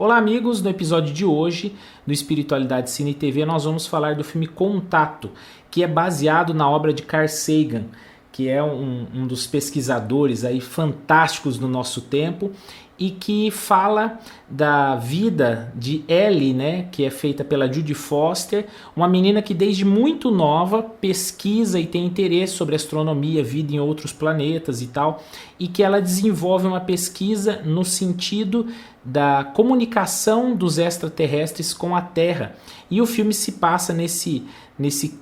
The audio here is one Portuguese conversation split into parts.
Olá amigos, no episódio de hoje do Espiritualidade Cine e TV nós vamos falar do filme Contato, que é baseado na obra de Carl Sagan, que é um dos pesquisadores aí fantásticos do nosso tempo e que fala da vida de Ellie, né, que é feita pela Jodie Foster, uma menina que desde muito nova pesquisa e tem interesse sobre astronomia, vida em outros planetas e tal, e que ela desenvolve uma pesquisa no sentido da comunicação dos extraterrestres com a Terra. E o filme se passa nesse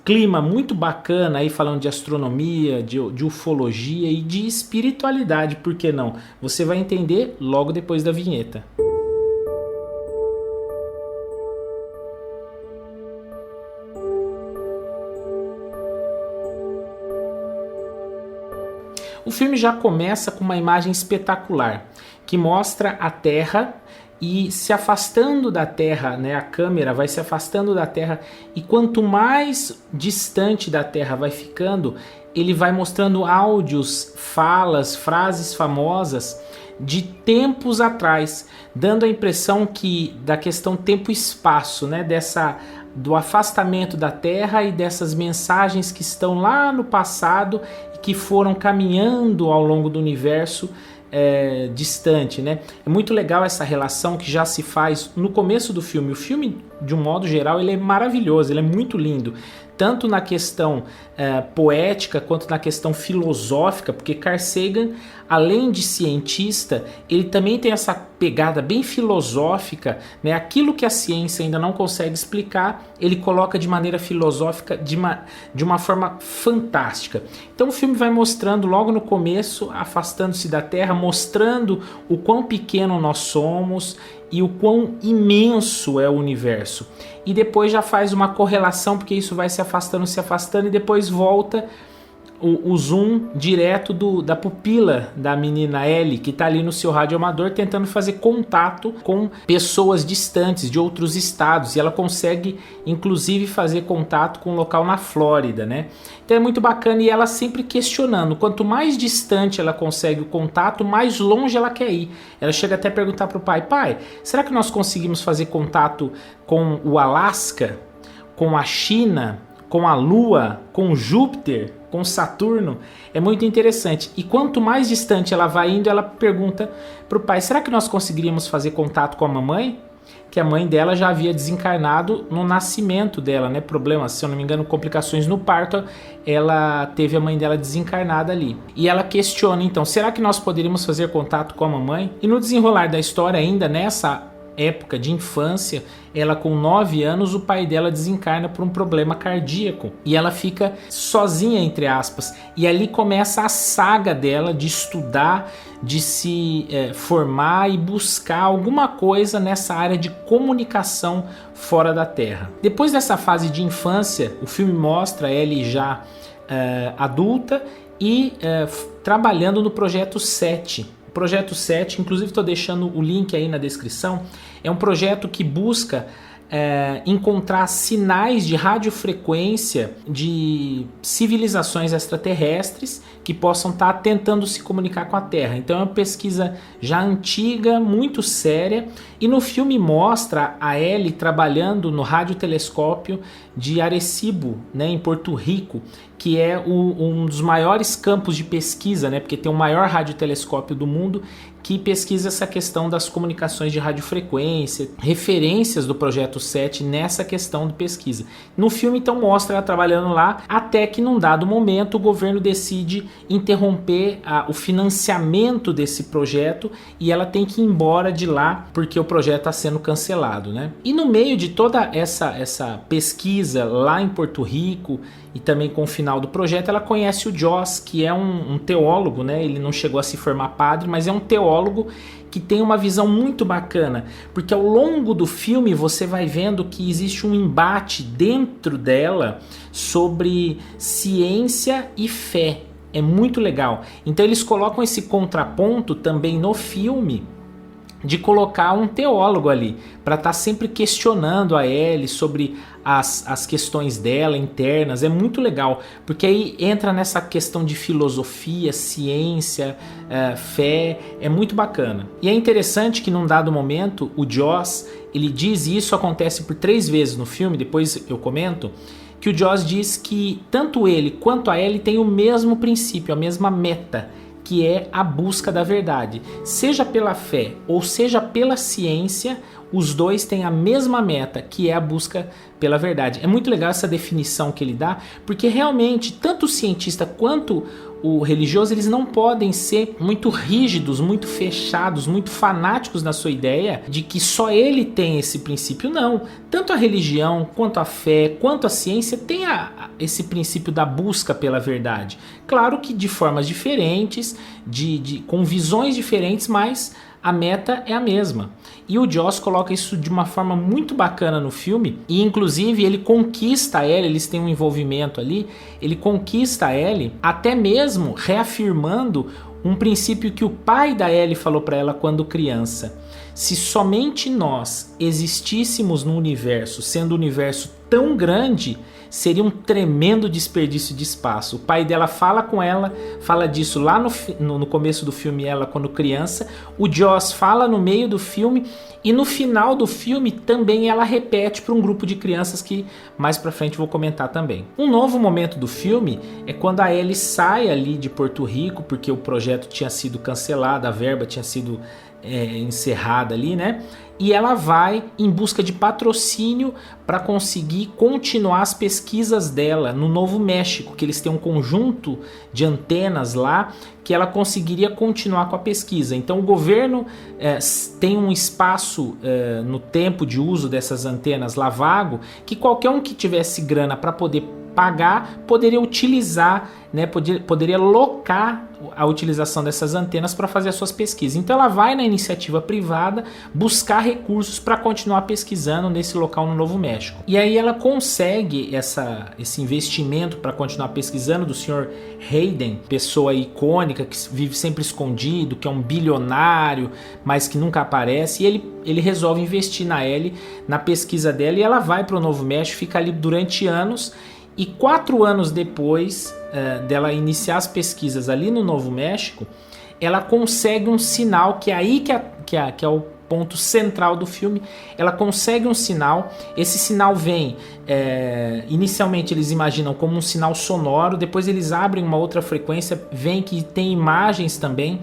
clima muito bacana, aí falando de astronomia, de ufologia e de espiritualidade, por que não? Você vai entender logo depois da vinheta. O filme já começa com uma imagem espetacular, que mostra a Terra e se afastando da Terra, né? A câmera vai se afastando da Terra e quanto mais distante da Terra vai ficando, ele vai mostrando áudios, falas, frases famosas de tempos atrás, dando a impressão que da questão tempo e espaço, né? Do afastamento da Terra e dessas mensagens que estão lá no passado e que foram caminhando ao longo do universo distante, né? É muito legal essa relação que já se faz no começo do filme. O filme, de um modo geral, ele é maravilhoso, ele é muito lindo, tanto na questão poética quanto na questão filosófica, porque Carl Sagan, além de cientista, ele também tem essa pegada bem filosófica, né? Aquilo que a ciência ainda não consegue explicar, ele coloca de maneira filosófica, de uma forma fantástica. Então o filme vai mostrando logo no começo, afastando-se da Terra, mostrando o quão pequeno nós somos e o quão imenso é o universo. E depois já faz uma correlação, porque isso vai se afastando e depois volta o zoom direto da pupila da menina Ellie, que está ali no seu radioamador tentando fazer contato com pessoas distantes de outros estados, e ela consegue inclusive fazer contato com um local na Flórida, né? Então é muito bacana, e ela sempre questionando, quanto mais distante ela consegue o contato, mais longe ela quer ir. Ela chega até a perguntar para o pai, será que nós conseguimos fazer contato com o Alasca, com a China, com a Lua, com Júpiter, com Saturno? É muito interessante. E quanto mais distante ela vai indo, ela pergunta para o pai, será que nós conseguiríamos fazer contato com a mamãe? Que a mãe dela já havia desencarnado no nascimento dela, né? Problemas, se eu não me engano, complicações no parto, ela teve a mãe dela desencarnada ali. E ela questiona, então, será que nós poderíamos fazer contato com a mamãe? E no desenrolar da história, ainda nessa época de infância, ela com 9 anos, o pai dela desencarna por um problema cardíaco e ela fica sozinha, entre aspas, e ali começa a saga dela de estudar, de se formar e buscar alguma coisa nessa área de comunicação fora da Terra. Depois dessa fase de infância, o filme mostra ela já adulta e trabalhando no Projeto 7. O Projeto 7, inclusive estou deixando o link aí na descrição, é um projeto que busca encontrar sinais de radiofrequência de civilizações extraterrestres que possam estar tentando se comunicar com a Terra. Então é uma pesquisa já antiga, muito séria, e no filme mostra a Ellie trabalhando no radiotelescópio de Arecibo, né, em Porto Rico, que é um dos maiores campos de pesquisa, né, porque tem o maior radiotelescópio do mundo que pesquisa essa questão das comunicações de radiofrequência, referências do Projeto 7 nessa questão de pesquisa. No filme, então, mostra ela trabalhando lá, até que num dado momento o governo decide interromper o financiamento desse projeto e ela tem que ir embora de lá porque o projeto está sendo cancelado, né? E no meio de toda essa pesquisa lá em Porto Rico e também com o final do projeto, ela conhece o Joss, que é um teólogo, né? Ele não chegou a se formar padre, mas é um teólogo que tem uma visão muito bacana, porque ao longo do filme você vai vendo que existe um embate dentro dela sobre ciência e fé. É muito legal. Então eles colocam esse contraponto também no filme, de colocar um teólogo ali, para estar sempre questionando a Ellie sobre as questões dela internas. É muito legal, porque aí entra nessa questão de filosofia, ciência, fé, é muito bacana. E é interessante que num dado momento o Joss, ele diz, e isso acontece por 3 vezes no filme, depois eu comento, que o Joss diz que tanto ele quanto a Ellie têm o mesmo princípio, a mesma meta, que é a busca da verdade. Seja pela fé ou seja pela ciência, os dois têm a mesma meta, que é a busca pela verdade. É muito legal essa definição que ele dá, porque realmente tanto o cientista quanto o religioso, eles não podem ser muito rígidos, muito fechados, muito fanáticos na sua ideia de que só ele tem esse princípio. Não, tanto a religião, quanto a fé, quanto a ciência tem esse princípio da busca pela verdade. Claro que de formas diferentes, com visões diferentes, mas a meta é a mesma. E o Joss coloca isso de uma forma muito bacana no filme, e inclusive ele conquista a Ellie, eles têm um envolvimento ali, ele conquista a Ellie até mesmo reafirmando um princípio que o pai da Ellie falou para ela quando criança. Se somente nós existíssemos no universo, sendo o universo tão grande, seria um tremendo desperdício de espaço. O pai dela fala com ela, fala disso lá no começo do filme, ela quando criança. O Joss fala no meio do filme, e no final do filme também ela repete para um grupo de crianças que mais pra frente vou comentar também. Um novo momento do filme é quando a Ellie sai ali de Porto Rico, porque o projeto tinha sido cancelado, a verba tinha sido encerrada ali, né? E ela vai em busca de patrocínio para conseguir continuar as pesquisas dela no Novo México, que eles têm um conjunto de antenas lá que ela conseguiria continuar com a pesquisa. Então o governo tem um espaço no tempo de uso dessas antenas lá vago, que qualquer um que tivesse grana para poder pagar poderia utilizar, né, poderia locar a utilização dessas antenas para fazer as suas pesquisas. Então ela vai na iniciativa privada buscar recursos para continuar pesquisando nesse local no Novo México. E aí ela consegue esse investimento para continuar pesquisando do Sr. Hayden, pessoa icônica que vive sempre escondido, que é um bilionário, mas que nunca aparece, e ele resolve investir na Ellie, na pesquisa dela, e ela vai para o Novo México, fica ali durante anos. E 4 anos depois dela iniciar as pesquisas ali no Novo México, ela consegue um sinal, que é aí que é o ponto central do filme. Ela consegue um sinal, esse sinal vem, inicialmente eles imaginam como um sinal sonoro, depois eles abrem uma outra frequência, vem que tem imagens também,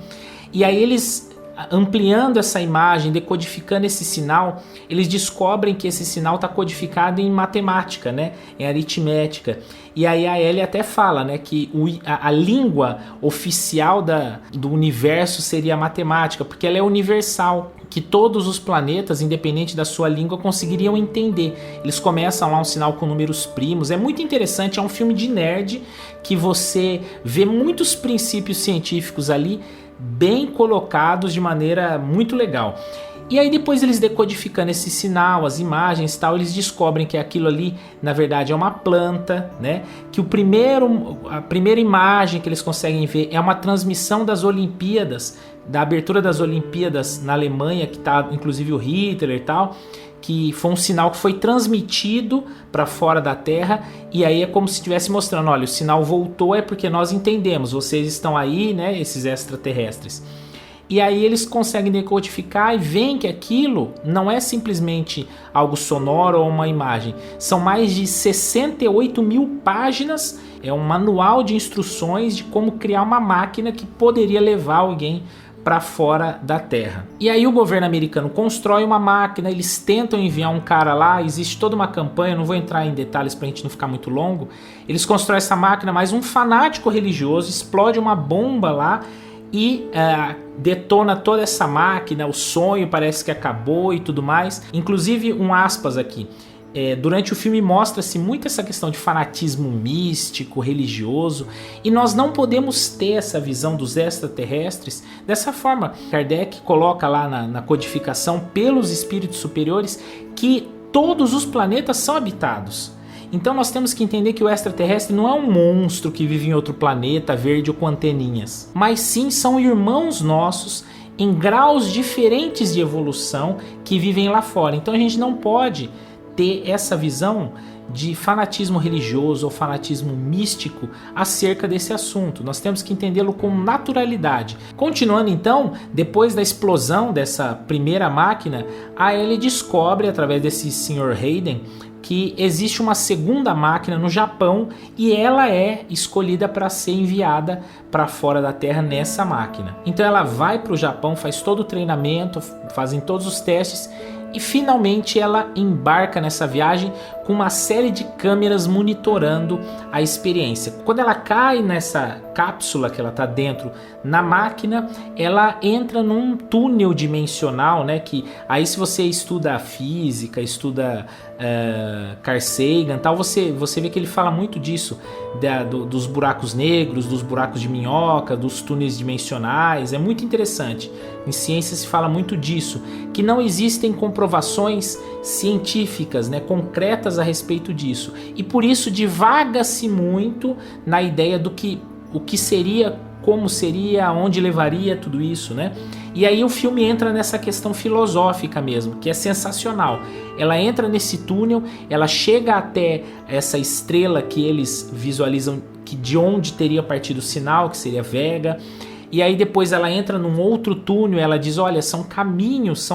e aí eles, ampliando essa imagem, decodificando esse sinal, eles descobrem que esse sinal está codificado em matemática, né? Em aritmética. E aí a Ellie até fala, né, que a língua oficial do universo seria a matemática, porque ela é universal, que todos os planetas, independente da sua língua, conseguiriam entender. Eles começam lá um sinal com números primos. É muito interessante, é um filme de nerd que você vê muitos princípios científicos ali bem colocados de maneira muito legal. E aí depois eles decodificando esse sinal, as imagens e tal, eles descobrem que aquilo ali na verdade é uma planta, né? Que a primeira imagem que eles conseguem ver é uma transmissão das Olimpíadas, da abertura das Olimpíadas na Alemanha, que tá inclusive o Hitler e tal, que foi um sinal que foi transmitido para fora da Terra, e aí é como se estivesse mostrando, olha, o sinal voltou, é porque nós entendemos, vocês estão aí, né, esses extraterrestres. E aí eles conseguem decodificar e veem que aquilo não é simplesmente algo sonoro ou uma imagem, são mais de 68 mil páginas, é um manual de instruções de como criar uma máquina que poderia levar alguém para fora da Terra. E aí o governo americano constrói uma máquina, eles tentam enviar um cara lá, existe toda uma campanha, não vou entrar em detalhes para a gente não ficar muito longo. Eles constroem essa máquina, mas um fanático religioso explode uma bomba lá e detona toda essa máquina, o sonho parece que acabou e tudo mais. Inclusive, um aspas aqui, durante o filme mostra-se muito essa questão de fanatismo místico, religioso, e nós não podemos ter essa visão dos extraterrestres dessa forma. Kardec coloca lá na codificação pelos espíritos superiores que todos os planetas são habitados. Então nós temos que entender que o extraterrestre não é um monstro que vive em outro planeta verde ou com anteninhas, mas sim são irmãos nossos em graus diferentes de evolução que vivem lá fora. Então a gente não pode ter essa visão de fanatismo religioso ou fanatismo místico acerca desse assunto. Nós temos que entendê-lo com naturalidade. Continuando então, depois da explosão dessa primeira máquina, a Ellie descobre, através desse Sr. Hayden, que existe uma segunda máquina no Japão e ela é escolhida para ser enviada para fora da Terra nessa máquina. Então ela vai para o Japão, faz todo o treinamento, fazem todos os testes e finalmente ela embarca nessa viagem com uma série de câmeras monitorando a experiência. Quando ela cai nessa cápsula que ela está dentro na máquina, ela entra num túnel dimensional, né? Que aí, se você estuda a física, estuda Carl Sagan, tal, você vê que ele fala muito disso, dos buracos negros, dos buracos de minhoca, dos túneis dimensionais. É muito interessante. Em ciência se fala muito disso, que não existem comprovações científicas, né, concretas a respeito disso, e por isso divaga-se muito na ideia do que o que seria, como seria, onde levaria tudo isso, né? E aí o filme entra nessa questão filosófica mesmo, que é sensacional. Ela entra nesse túnel, ela chega até essa estrela que eles visualizam que de onde teria partido o sinal, que seria Vega. E aí depois ela entra num outro túnel, ela diz, olha, são caminhos,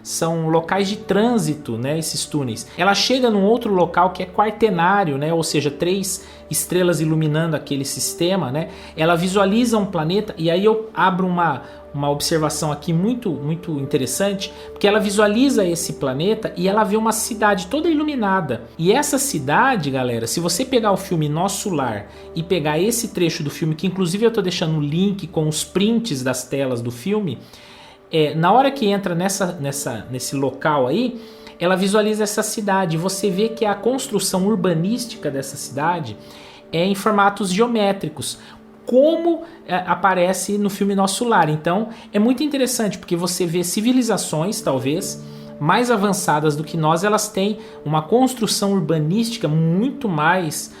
são locais de trânsito, né, esses túneis. Ela chega num outro local que é quaternário, né, ou seja, 3 estrelas iluminando aquele sistema, né. Ela visualiza um planeta, e aí eu abro uma observação aqui muito, muito interessante, porque ela visualiza esse planeta e ela vê uma cidade toda iluminada. E essa cidade, galera, se você pegar o filme Nosso Lar e pegar esse trecho do filme, que inclusive eu tô deixando um link com os prints das telas do filme, na hora que entra nesse local aí, ela visualiza essa cidade. Você vê que a construção urbanística dessa cidade é em formatos geométricos, como aparece no filme Nosso Lar. Então é muito interessante, porque você vê civilizações talvez mais avançadas do que nós, elas têm uma construção urbanística muito mais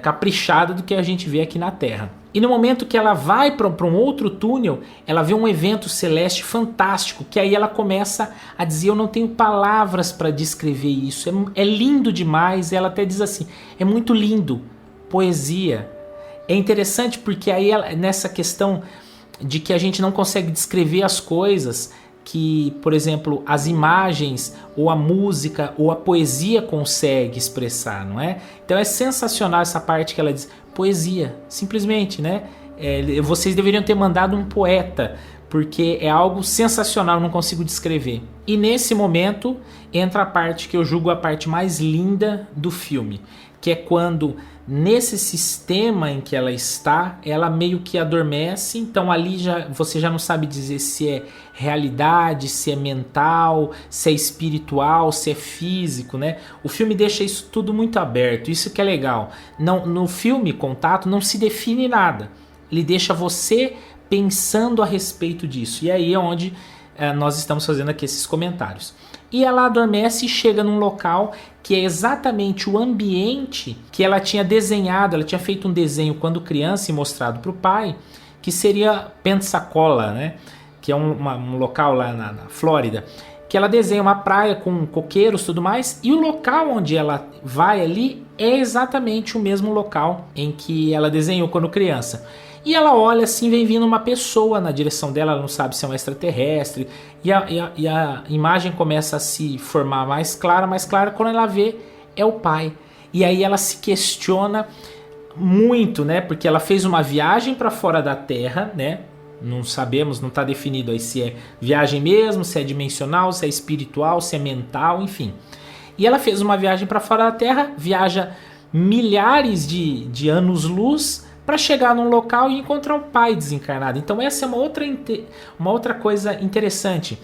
caprichada do que a gente vê aqui na Terra. E no momento que ela vai para um outro túnel, ela vê um evento celeste fantástico, que aí ela começa a dizer, eu não tenho palavras para descrever isso, é lindo demais. Ela até diz assim, é muito lindo, poesia. É interessante porque aí nessa questão de que a gente não consegue descrever as coisas, que, por exemplo, as imagens ou a música ou a poesia consegue expressar, não é? Então é sensacional essa parte que ela diz, poesia, simplesmente, né? Vocês deveriam ter mandado um poeta, porque é algo sensacional, não consigo descrever. E nesse momento entra a parte que eu julgo a parte mais linda do filme, que é quando nesse sistema em que ela está, ela meio que adormece. Então ali você já não sabe dizer se é realidade, se é mental, se é espiritual, se é físico, né? O filme deixa isso tudo muito aberto, isso que é legal. No filme Contato não se define nada, ele deixa você pensando a respeito disso, e aí é onde nós estamos fazendo aqui esses comentários. E ela adormece e chega num local que é exatamente o ambiente que ela tinha desenhado. Ela tinha feito um desenho quando criança e mostrado para o pai, que seria Pensacola, né? Que é um local lá na Flórida, que ela desenha uma praia com coqueiros e tudo mais, e o local onde ela vai ali é exatamente o mesmo local em que ela desenhou quando criança. E ela olha assim, vem vindo uma pessoa na direção dela, ela não sabe se é um extraterrestre, e a imagem começa a se formar mais clara, quando ela vê, é o pai. E aí ela se questiona muito, né? Porque ela fez uma viagem para fora da Terra, né? Não sabemos, não está definido aí se é viagem mesmo, se é dimensional, se é espiritual, se é mental, enfim. E ela fez uma viagem para fora da Terra, viaja milhares de anos-luz para chegar num local e encontrar o pai desencarnado. Então essa é uma outra coisa interessante,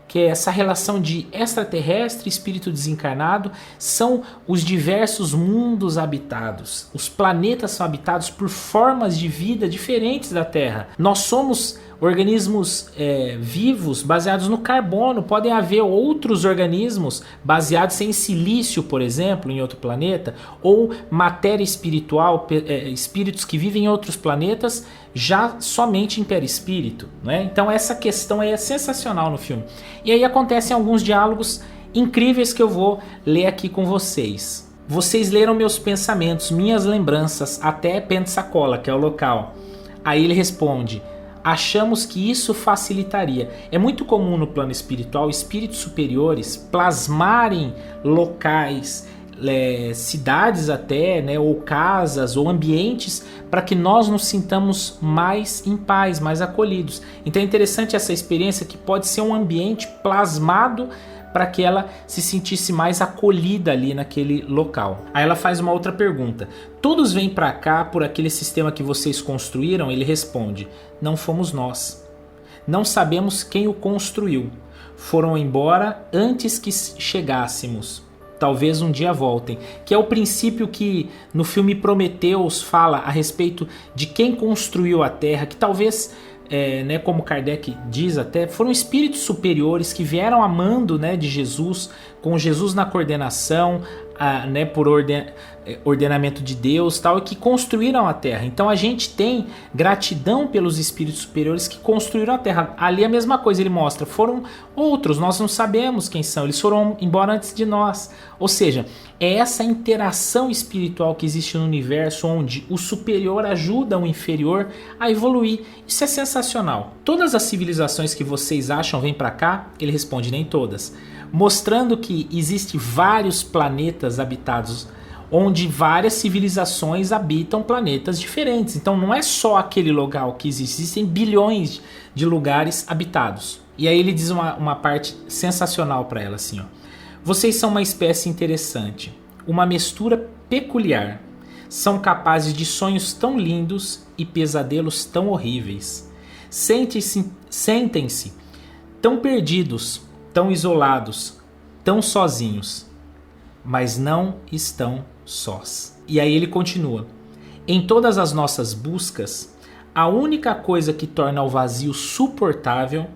que é essa relação de extraterrestre e espírito desencarnado. São os diversos mundos habitados. Os planetas são habitados por formas de vida diferentes da Terra. Nós somos organismos vivos baseados no carbono, podem haver outros organismos baseados em silício, por exemplo, em outro planeta, ou matéria espiritual, espíritos que vivem em outros planetas, já somente em perispírito, né? Então essa questão aí é sensacional no filme. E aí acontecem alguns diálogos incríveis que eu vou ler aqui com vocês. Vocês leram meus pensamentos, minhas lembranças, até Pensacola, que é o local. Aí ele responde: achamos que isso facilitaria. É muito comum no plano espiritual espíritos superiores plasmarem locais, cidades até, né, ou casas, ou ambientes, para que nós nos sintamos mais em paz, mais acolhidos. Então é interessante essa experiência, que pode ser um ambiente plasmado para que ela se sentisse mais acolhida ali naquele local. Aí ela faz uma outra pergunta: todos vêm para cá por aquele sistema que vocês construíram? Ele responde: não fomos nós. Não sabemos quem o construiu. Foram embora antes que chegássemos. Talvez um dia voltem. Que é o princípio que no filme Prometheus fala a respeito de quem construiu a Terra, que talvez... né, como Kardec diz até, foram espíritos superiores que vieram a mando, né, de Jesus, com Jesus na coordenação, né, por ordenamento de Deus, tal, e que construíram a Terra. Então a gente tem gratidão pelos espíritos superiores que construíram a Terra. Ali a mesma coisa, ele mostra, foram outros, nós não sabemos quem são, eles foram embora antes de nós. Ou seja, é essa interação espiritual que existe no universo, onde o superior ajuda o inferior a evoluir. Isso é sensacional. Todas as civilizações que vocês acham vêm para cá? Ele responde: nem todas. Mostrando que existem vários planetas habitados, onde várias civilizações habitam planetas diferentes. Então não é só aquele local que existe, existem bilhões de lugares habitados. E aí ele diz uma parte sensacional para ela, assim, ó: vocês são uma espécie interessante, uma mistura peculiar. São capazes de sonhos tão lindos e pesadelos tão horríveis. Sentem-se tão perdidos, tão isolados, tão sozinhos, mas não estão sós. E aí ele continua: em todas as nossas buscas, a única coisa que torna o vazio suportável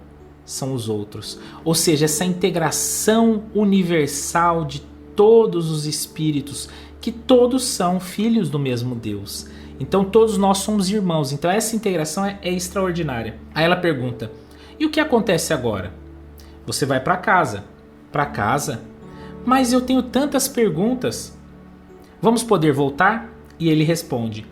são os outros. Ou seja, essa integração universal de todos os espíritos, que todos são filhos do mesmo Deus. Então todos nós somos irmãos. Então essa integração é extraordinária. Aí ela pergunta: e o que acontece agora? Você vai para casa. Para casa? Mas eu tenho tantas perguntas. Vamos poder voltar? E ele responde: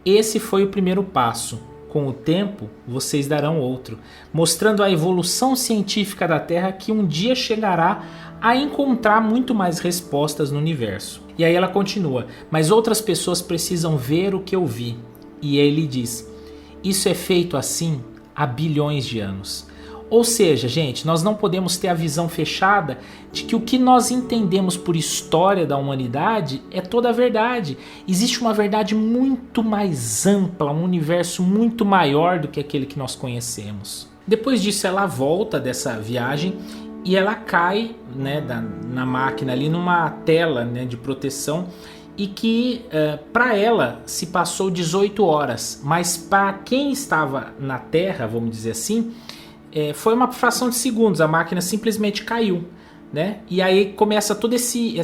esse foi o primeiro passo. Com o tempo, vocês darão outro, mostrando a evolução científica da Terra, que um dia chegará a encontrar muito mais respostas no universo. E aí ela continua: mas outras pessoas precisam ver o que eu vi. E ele diz: isso é feito assim há bilhões de anos. Ou seja, gente, nós não podemos ter a visão fechada de que o que nós entendemos por história da humanidade é toda a verdade. Existe uma verdade muito mais ampla, um universo muito maior do que aquele que nós conhecemos. Depois disso, ela volta dessa viagem e ela cai, né, na máquina ali numa tela, né, de proteção, e que para ela se passou 18 horas, mas para quem estava na Terra, vamos dizer assim, foi uma fração de segundos. A máquina simplesmente caiu, né? E aí começa todo esse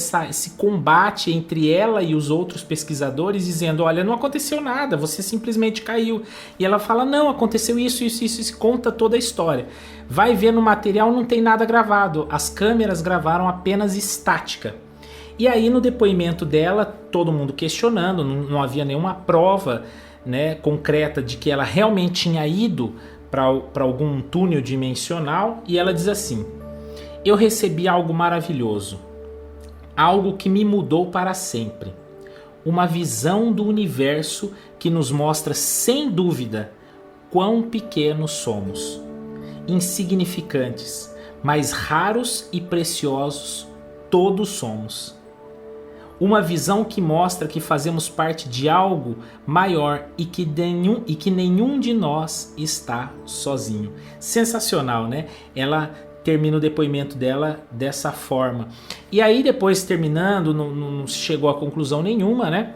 combate entre ela e os outros pesquisadores, dizendo: olha, não aconteceu nada, você simplesmente caiu. E ela fala: não, aconteceu isso, conta toda a história. Vai ver no material, não tem nada gravado, as câmeras gravaram apenas estática. E aí no depoimento dela, todo mundo questionando, não havia nenhuma prova, né, concreta de que ela realmente tinha ido para algum túnel dimensional. E ela diz assim: eu recebi algo maravilhoso, algo que me mudou para sempre, uma visão do universo que nos mostra sem dúvida quão pequenos somos, insignificantes, mas raros e preciosos todos somos. Uma visão que mostra que fazemos parte de algo maior e que nenhum de nós está sozinho. Sensacional, né? Ela termina o depoimento dela dessa forma. E aí depois, terminando, não chegou a conclusão nenhuma, né?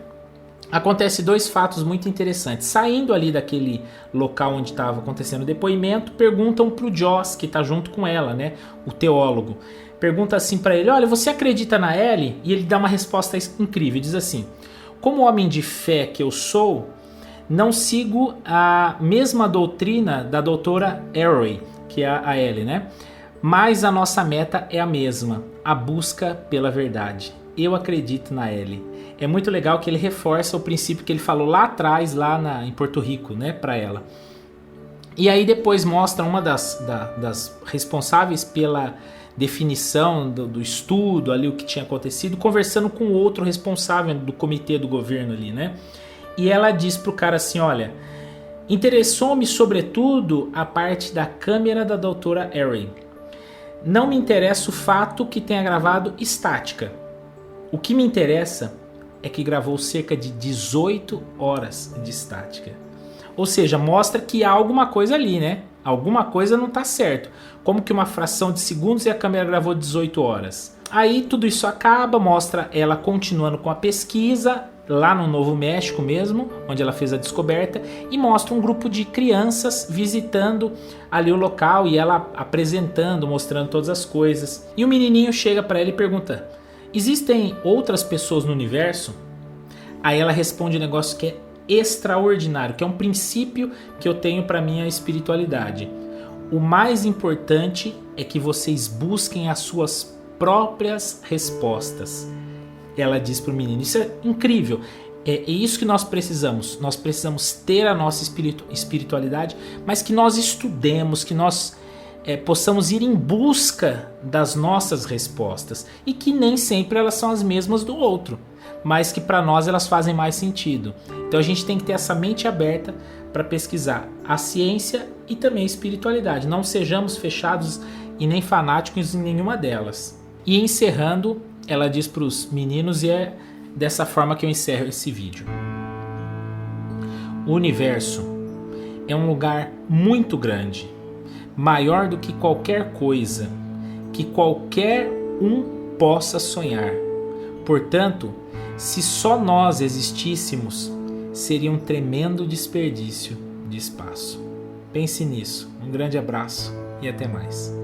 acontece dois fatos muito interessantes. Saindo ali daquele local onde estava acontecendo o depoimento, perguntam para o Joss, que está junto com ela, né, o teólogo. Pergunta assim para ele: olha, você acredita na Ellie? E ele dá uma resposta incrível, diz assim: como homem de fé que eu sou, não sigo a mesma doutrina da doutora Arroway, que é a Ellie, né? Mas a nossa meta é a mesma, a busca pela verdade. Eu acredito na Ellie. É muito legal que ele reforça o princípio que ele falou lá atrás, em Porto Rico, né, para ela. E aí depois mostra uma das responsáveis pela definição do estudo, ali o que tinha acontecido, conversando com outro responsável do comitê do governo ali, né? E ela diz pro cara assim: olha, interessou-me sobretudo a parte da câmera da doutora Arroway. Não me interessa o fato que tenha gravado estática. O que me interessa é que gravou cerca de 18 horas de estática. Ou seja, mostra que há alguma coisa ali, né? Alguma coisa não está certo. Como que uma fração de segundos e a câmera gravou 18 horas? Aí tudo isso acaba, mostra ela continuando com a pesquisa lá no Novo México mesmo, onde ela fez a descoberta, e mostra um grupo de crianças visitando ali o local e ela apresentando, mostrando todas as coisas. E o menininho chega para ela e pergunta: existem outras pessoas no universo? Aí ela responde um negócio que é extraordinário, que é um princípio que eu tenho para minha espiritualidade. O mais importante é que vocês busquem as suas próprias respostas. Ela diz para o menino. Isso é incrível. É isso que nós precisamos. Nós precisamos ter a nossa espiritualidade, mas que nós estudemos, que nós possamos ir em busca das nossas respostas. E que nem sempre elas são as mesmas do outro, mas que para nós elas fazem mais sentido. Então a gente tem que ter essa mente aberta para pesquisar a ciência e também a espiritualidade. Não sejamos fechados e nem fanáticos em nenhuma delas. E encerrando, ela diz para os meninos, e é dessa forma que eu encerro esse vídeo: o universo é um lugar muito grande, maior do que qualquer coisa que qualquer um possa sonhar. Portanto, se só nós existíssemos, seria um tremendo desperdício de espaço. Pense nisso. Um grande abraço e até mais.